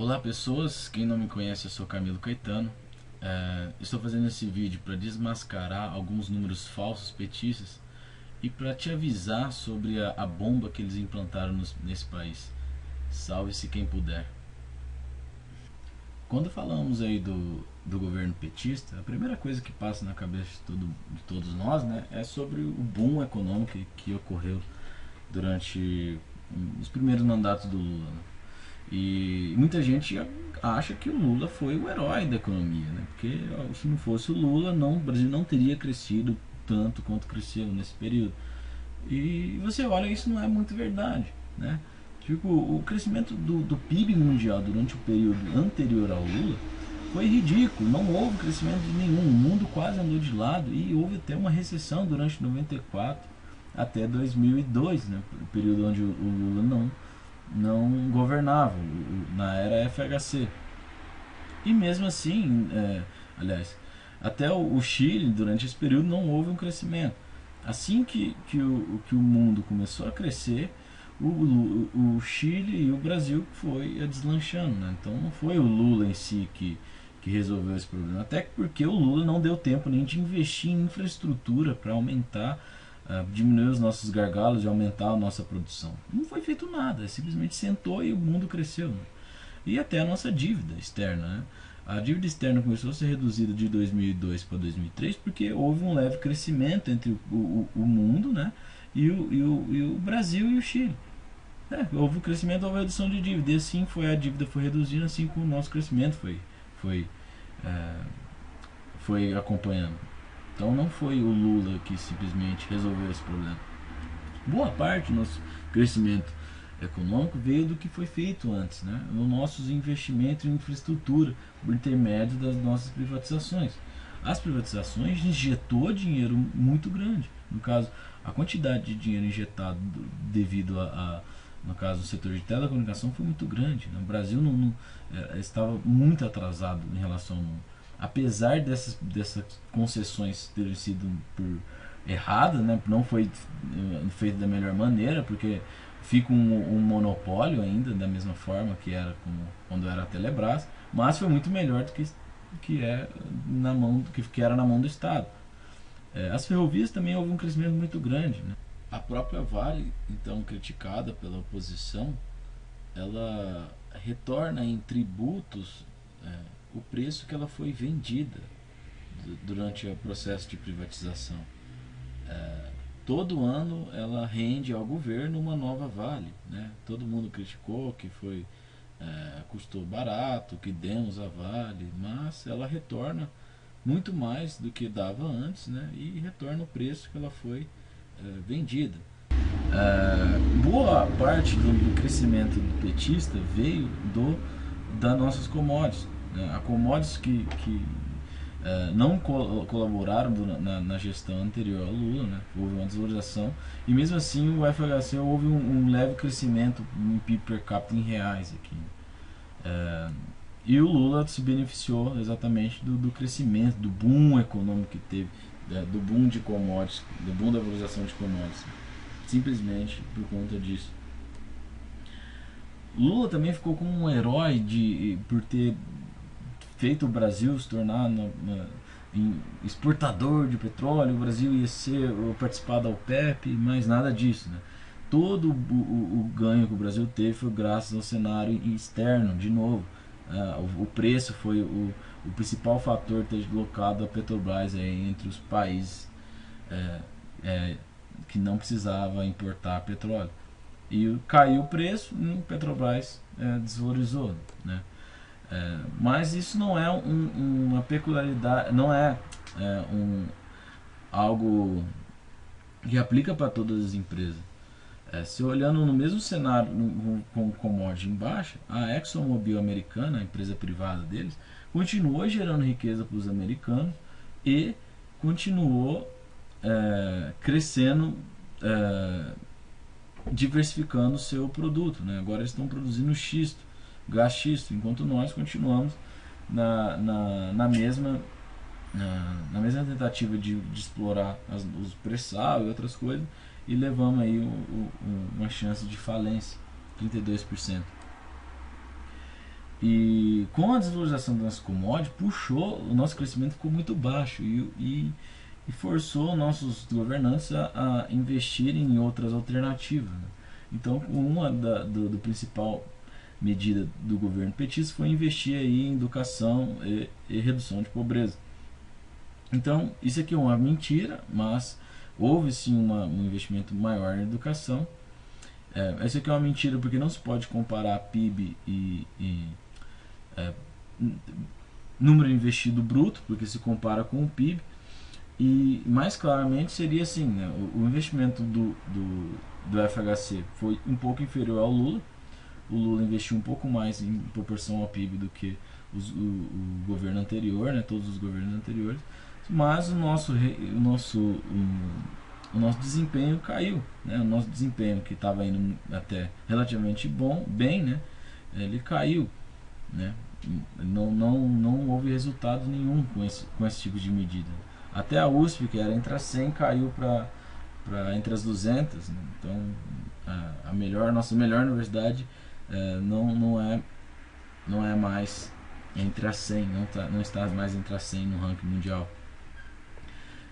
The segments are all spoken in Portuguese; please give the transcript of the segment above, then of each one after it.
Olá pessoas, quem não me conhece eu sou Camilo Caetano. Estou fazendo esse vídeo para desmascarar alguns números falsos petistas e para te avisar sobre a bomba que eles implantaram nesse país. Salve-se quem puder. Quando falamos aí do governo petista, a primeira coisa que passa na cabeça de todos nós, né, é sobre o boom econômico que ocorreu durante os primeiros mandatos do Lula, né? E muita gente acha que o Lula foi o herói da economia, né? Porque se não fosse o Lula, o Brasil não teria crescido tanto quanto cresceu nesse período. E você olha, isso não é muito verdade, né? Tipo, o crescimento do PIB mundial durante o período anterior ao Lula foi ridículo, não houve crescimento de nenhum, o mundo quase andou de lado e houve até uma recessão durante 94 até 2002, né? O período onde o Lula não governava, na era FHC. E mesmo assim, aliás, até o Chile, durante esse período, não houve um crescimento. Assim que o mundo começou a crescer, o Chile e o Brasil foi deslanchando, né? Então não foi o Lula em si que resolveu esse problema. Até porque o Lula não deu tempo nem de investir em infraestrutura para aumentar, diminuir os nossos gargalos e aumentar a nossa produção. Não foi feito nada, simplesmente sentou e o mundo cresceu, né? E até a nossa dívida externa, né? A dívida externa começou a ser reduzida de 2002 para 2003 porque houve um leve crescimento entre o mundo, né? E o Brasil e o Chile. Houve um crescimento, houve redução de dívida, e assim a dívida foi reduzindo, assim como o nosso crescimento foi, é, foi acompanhando. Então não foi o Lula que simplesmente resolveu esse problema. Boa parte do nosso crescimento econômico veio do que foi feito antes, né? Nos nossos investimentos em infraestrutura, por intermédio das nossas privatizações. As privatizações injetou dinheiro muito grande. No caso, a quantidade de dinheiro injetado devido no caso, o setor de telecomunicação foi muito grande, né? O Brasil estava muito atrasado em relação ao mundo. Apesar dessas concessões terem sido erradas, né? Não foi feito da melhor maneira, porque fica um monopólio ainda, da mesma forma que era quando era a Telebrás, mas foi muito melhor do que era na mão do Estado. As ferrovias também houve um crescimento muito grande, né? A própria Vale, então criticada pela oposição, ela retorna em tributos o preço que ela foi vendida durante o processo de privatização. Todo ano ela rende ao governo uma nova Vale, né? Todo mundo criticou que custou barato, que demos a Vale, mas ela retorna muito mais do que dava antes, né? E retorna o preço que ela foi vendida. Boa parte do crescimento do petista veio das nossas commodities, né? A commodities que não colaboraram na gestão anterior ao Lula, né? Houve uma desvalorização e mesmo assim o FHC houve um leve crescimento em PIB per capita em reais aqui. E o Lula se beneficiou exatamente do crescimento, do boom econômico que teve, do boom de commodities, do boom da valorização de commodities, simplesmente por conta disso. Lula também ficou como um herói por ter feito o Brasil se tornar exportador de petróleo. O Brasil ia participar da OPEP, mas nada disso, né? Todo o ganho que o Brasil teve foi graças ao cenário externo, de novo. O preço foi o principal fator ter deslocado a Petrobras entre os países que não precisava importar petróleo. E caiu o preço e a Petrobras desvalorizou, né? Mas isso não é uma peculiaridade, não é algo que aplica para todas as empresas. Se olhando no mesmo cenário com commodity em baixa, a ExxonMobil americana, a empresa privada deles, continuou gerando riqueza para os americanos e continuou crescendo, diversificando o seu produto, né? Agora eles estão produzindo xisto, gás xisto, enquanto nós continuamos na mesma tentativa de explorar os pré-sal e outras coisas, e levamos aí uma chance de falência, 32%. E com a desvalorização das commodities, puxou, o nosso crescimento ficou muito baixo e forçou nossos governantes a investirem em outras alternativas, né? Então, uma do principal medida do governo petista foi investir aí em educação e redução de pobreza. Então, isso aqui é uma mentira, mas houve sim um investimento maior na educação. Isso aqui é uma mentira porque não se pode comparar PIB e número investido bruto, porque se compara com o PIB. E mais claramente seria assim, né? O investimento do FHC foi um pouco inferior ao Lula. O Lula investiu um pouco mais em proporção ao PIB do que o governo anterior, né? Todos os governos anteriores. Mas o nosso desempenho caiu, né? O nosso desempenho, que estava indo até relativamente bem, né? Ele caiu, né? Não houve resultado nenhum com esse tipo de medida. Até a USP, que era entre as 100, caiu para entre as 200, né? Então nossa melhor universidade não é mais entre as 100, não está mais entre as 100 no ranking mundial.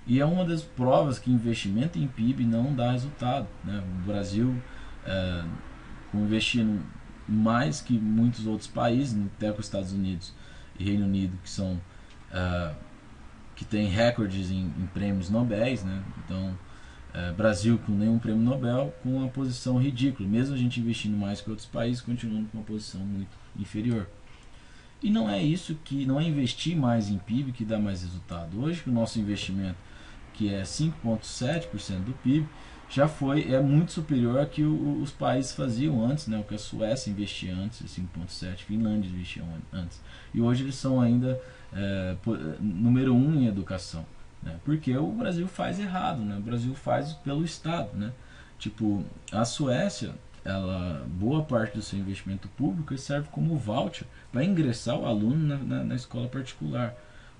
E é uma das provas que investimento em PIB não dá resultado, né? O Brasil, investindo mais que muitos outros países, até com os Estados Unidos e Reino Unido, que tem recordes em prêmios Nobel, né? Então, Brasil com nenhum prêmio Nobel, com uma posição ridícula, mesmo a gente investindo mais que outros países, continuando com uma posição muito inferior. E não é investir mais em PIB que dá mais resultado. Hoje, o nosso investimento, que é 5,7% do PIB, é muito superior ao que os países faziam antes, né? O que a Suécia investia antes, 5,7%, Finlândia investia antes. E hoje eles são ainda número 1 em educação, né? Porque o Brasil faz errado, né? O Brasil faz pelo Estado, né? Tipo, a Suécia, boa parte do seu investimento público serve como voucher para ingressar o aluno na escola particular,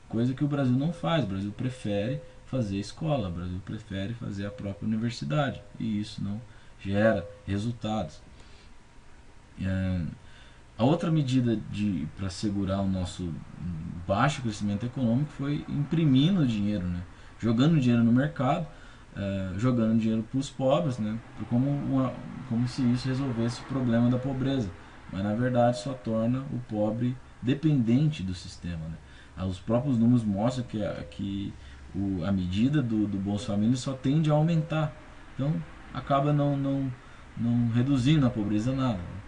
coisa que o Brasil não faz. O Brasil prefere fazer escola, o Brasil prefere fazer a própria universidade, e isso não gera resultados. A outra medida para segurar o nosso baixo crescimento econômico foi imprimindo dinheiro, né? Jogando dinheiro no mercado, jogando dinheiro para os pobres, né? Como se isso resolvesse o problema da pobreza, mas na verdade só torna o pobre dependente do sistema, né? Os próprios números mostram que a medida do Bolsa Família só tende a aumentar, então acaba não reduzindo a pobreza nada, né?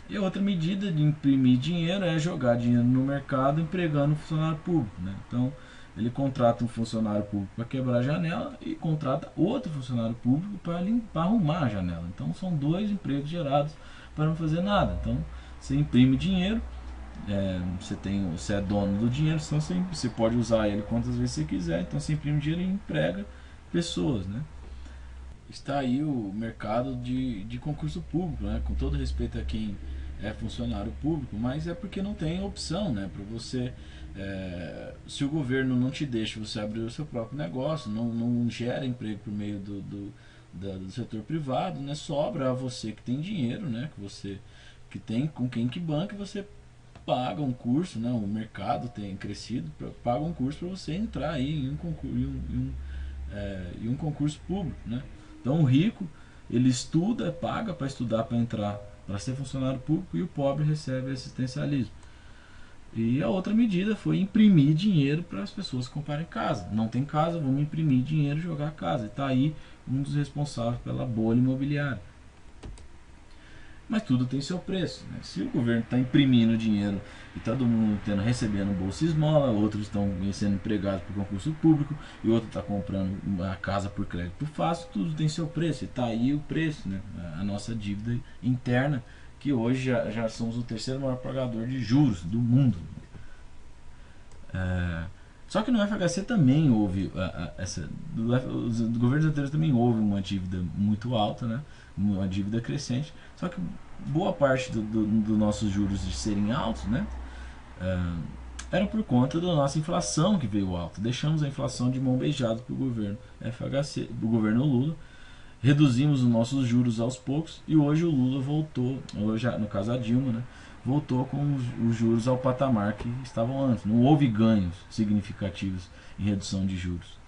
E a outra medida de imprimir dinheiro é jogar dinheiro no mercado empregando um funcionário público, né? Então ele contrata um funcionário público para quebrar a janela e contrata outro funcionário público para arrumar a janela. Então são 2 empregos gerados para não fazer nada. Então você imprime dinheiro, você é dono do dinheiro, então você pode usar ele quantas vezes você quiser. Então você imprime dinheiro e emprega pessoas, né? Está aí o mercado de concurso público, né? Com todo respeito a quem é funcionário público, mas é porque não tem opção, né? Para você, se o governo não te deixa você abrir o seu próprio negócio, não gera emprego por meio do setor privado, né? Sobra a você que tem dinheiro, né? Que tem com quem que banca, você paga um curso, né? O mercado tem crescido, paga um curso para você entrar aí em um concurso público, né? Então o rico, ele estuda, paga para estudar, para entrar, para ser funcionário público, e o pobre recebe assistencialismo. E a outra medida foi imprimir dinheiro para as pessoas comprarem casa. Não tem casa, vamos imprimir dinheiro e jogar casa. E está aí um dos responsáveis pela bolha imobiliária. Mas tudo tem seu preço, né? Se o governo está imprimindo dinheiro e todo mundo recebendo bolsa esmola, outros estão sendo empregados por concurso público e outro está comprando a casa por crédito fácil, tudo tem seu preço. E está aí o preço, né? A nossa dívida interna, que hoje já somos o 3º maior pagador de juros do mundo. Só que no FHC também houve os governos anteriores também houve uma dívida muito alta, né? Uma dívida crescente. Só que boa parte dos nossos juros de serem altos, né? Era por conta da nossa inflação que veio alta. Deixamos a inflação de mão beijada para o governo FHC, o governo Lula, reduzimos os nossos juros aos poucos e hoje o Lula voltou, hoje, no caso a Dilma, né, voltou com os juros ao patamar que estavam antes. Não houve ganhos significativos em redução de juros.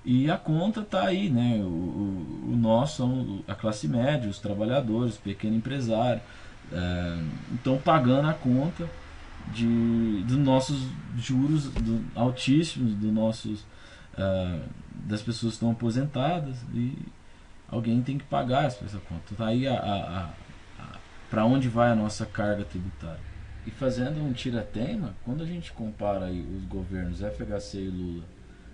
E a conta está aí, né? O nosso, a classe média, os trabalhadores, o pequeno empresário, estão pagando a conta dos nossos juros altíssimos, das pessoas que estão aposentadas, e alguém tem que pagar essa conta. Tá aí para onde vai a nossa carga tributária. E fazendo um tira-teima, quando a gente compara aí os governos FHC e Lula,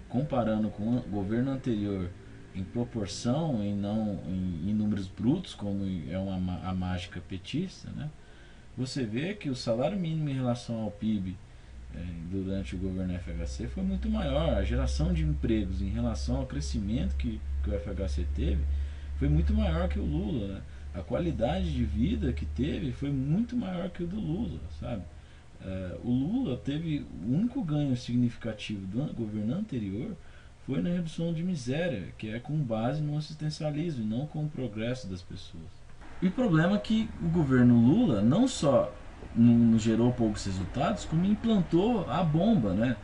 comparando com o governo anterior em proporção e não em números brutos, como é a mágica petista, né? Você vê que o salário mínimo em relação ao PIB durante o governo FHC foi muito maior. A geração de empregos em relação ao crescimento que o FHC teve foi muito maior que o Lula, né? A qualidade de vida que teve foi muito maior que o do Lula, sabe? O Lula teve o único ganho significativo do governo anterior foi na redução de miséria, que é com base no assistencialismo e não com o progresso das pessoas. E o problema é que o governo Lula não só não gerou poucos resultados, como implantou a bomba, né?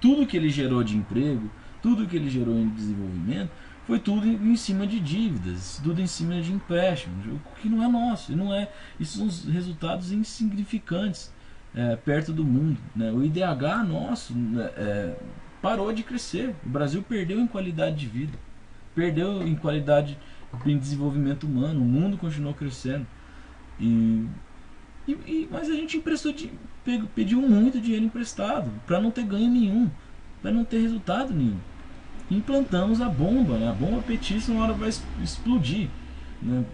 Tudo que ele gerou de emprego, tudo que ele gerou em desenvolvimento, foi tudo em cima de dívidas, tudo em cima de empréstimos, o que não é nosso, isso são resultados insignificantes perto do mundo, né? O IDH nosso parou de crescer, o Brasil perdeu em qualidade de vida, perdeu em qualidade em desenvolvimento humano, o mundo continuou crescendo, mas a gente pediu muito dinheiro emprestado para não ter ganho nenhum, para não ter resultado nenhum. Implantamos a bomba, né? A bomba petista uma hora vai explodir, né?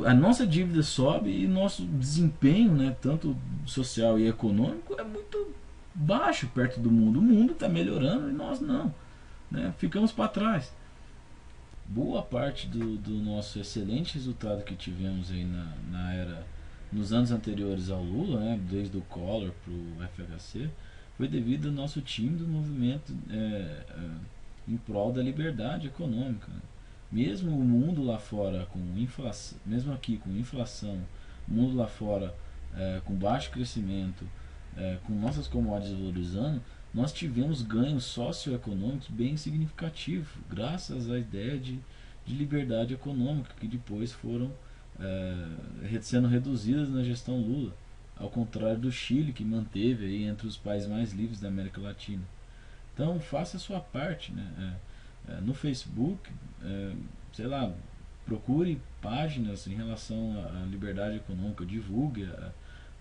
A nossa dívida sobe e nosso desempenho, né, tanto social e econômico, é muito baixo perto do mundo. O mundo está melhorando e nós não, né? Ficamos para trás. Boa parte do nosso excelente resultado que tivemos aí na era, nos anos anteriores ao Lula, né, desde o Collor para o FHC, foi devido ao nosso time do movimento em prol da liberdade econômica, né? Mesmo o mundo lá fora com inflação, mesmo aqui com inflação, o mundo lá fora com baixo crescimento, com nossas commodities valorizando, nós tivemos ganhos socioeconômicos bem significativos, graças à ideia de liberdade econômica, que depois foram sendo reduzidas na gestão Lula, ao contrário do Chile, que manteve aí entre os países mais livres da América Latina. Então faça a sua parte, né? No Facebook, sei lá, procure páginas em relação à liberdade econômica, divulgue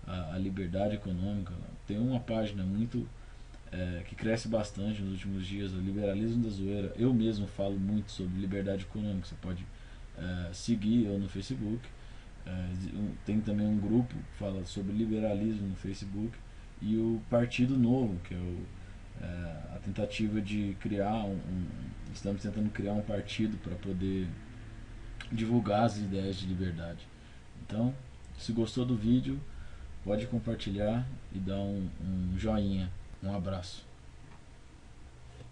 a liberdade econômica. Tem uma página muito que cresce bastante nos últimos dias, o Liberalismo da Zoeira. Eu mesmo falo muito sobre liberdade econômica, você pode seguir eu no Facebook. Tem também um grupo que fala sobre liberalismo no Facebook, e o Partido Novo, que é a tentativa de criar estamos tentando criar um partido para poder divulgar as ideias de liberdade. Então, se gostou do vídeo, pode compartilhar e dar um joinha. Um abraço.